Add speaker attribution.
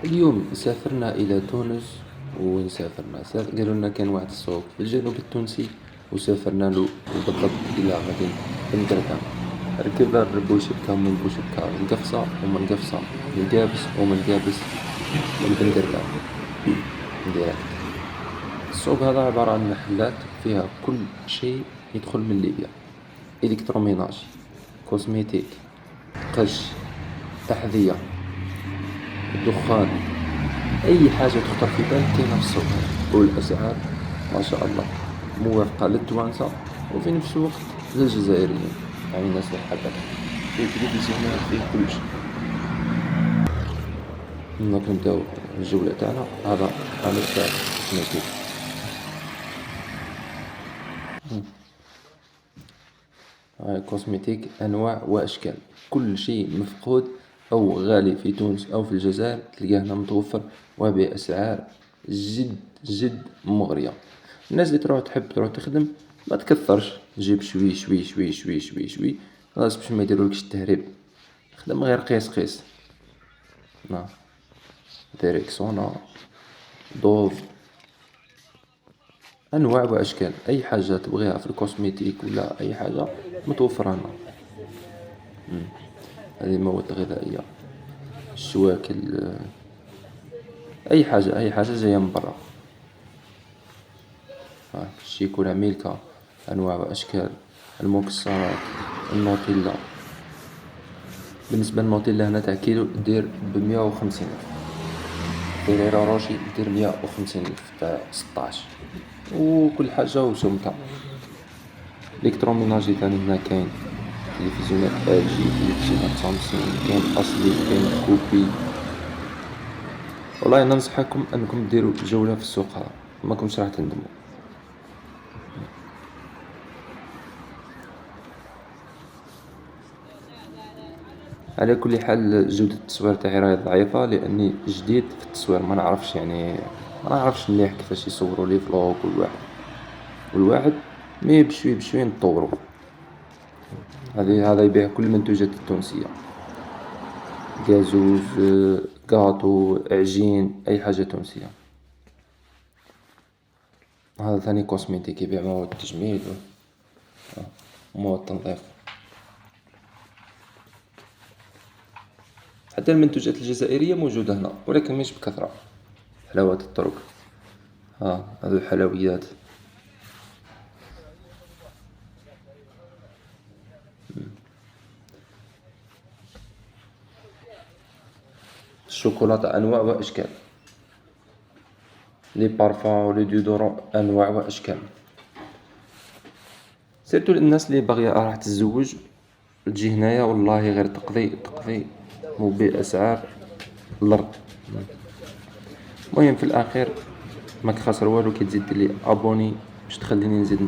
Speaker 1: اليوم سافرنا إلى تونس. وين سافرنا؟ قالوا لنا كان واحد السوق في الجنوب التونسي، وسافرنا له بالضبط إلى مدينة بندركان. ركبنا بوشبكة ومن بوشبكة القفصة ومن قفصة القابس ومن قابس لبندركان ديريكت. السوق هذا عبارة عن محلات فيها كل شيء يدخل من ليبيا: إلكتروميناج، كوسميتيك، قش، تحذية، دخان، أي حاجة تخطر في بالك كاينة في السوق هذا. والأسعار ما شاء الله موافقة للتوانسة وفي نفس الوقت للجزائريين، يعني الناس اللي حابة فيه تلفزيونات، فيه كل شيء. دونك نبداو الجولة تاعنا. هذا تاع كوسميتيك. كوسميتيك أنواع وأشكال، كل شيء مفقود أو غالي في تونس أو في الجزائر تلقاه هنا متوفر وبأسعار جد جد مغرية. الناس اللي تروح تخدم ما تكثرش، تجيب شوي شوي شوي شوي شوي شوي خلاص باش ما يديرولكش التهريب. خدم غير قيس. ديريكسونا، دوف، انواع واشكال، اي حاجه تبغيها في الكوسميتيك ولا اي حاجه متوفره هنا. هذه المواد الغذائيه، الشواكل، اي حاجه جايه من برا. الشيكولا، ميلكا، انواع واشكال، المكسرات، النوتيلا. بالنسبه للنوتيلا هنا تاع كيلو دير ب150 ألف، فيريرا روشي دير 150 ألف تاع 16. وكل حاجه وسمكه. الكتروميناجي ثاني هنا كاين تلفزيونات ال جي، تلفزيونات سامسونج، كاين اصلي كاين كوبي. والله ننصحكم انكم ديروا جولة في السوق هذا، ماكمش راح تندموا. على كل حال جودة التصوير تاعي راهي ضعيفة لاني جديد في التصوير، ما نعرفش مليح كيفاش يصوروا لي فلوق والواحد مي بشوي نطوروا. هذا يبيع كل المنتوجات التونسية: قازوز، قاطو، عجين، اي حاجة تونسية. هذا ثاني كوسميتيك، يبيع مواد التجميل ومواد التنظيف. حتى المنتوجات الجزائرية موجودة هنا ولكن مش بكثرة. حلاوة الترك، هذو الحلويات. الشوكولاتة أنواع وأشكال، لي بارفان ولي ديودورون أنواع وأشكال. سيرتو للناس اللي باغية راح تتزوج تجي هنايا، والله غير تقضي وبأسعار الأرض. المهم في الأخير ماك خاسر والو كي تزيد ديرلي أبوني باش تخليني نزيد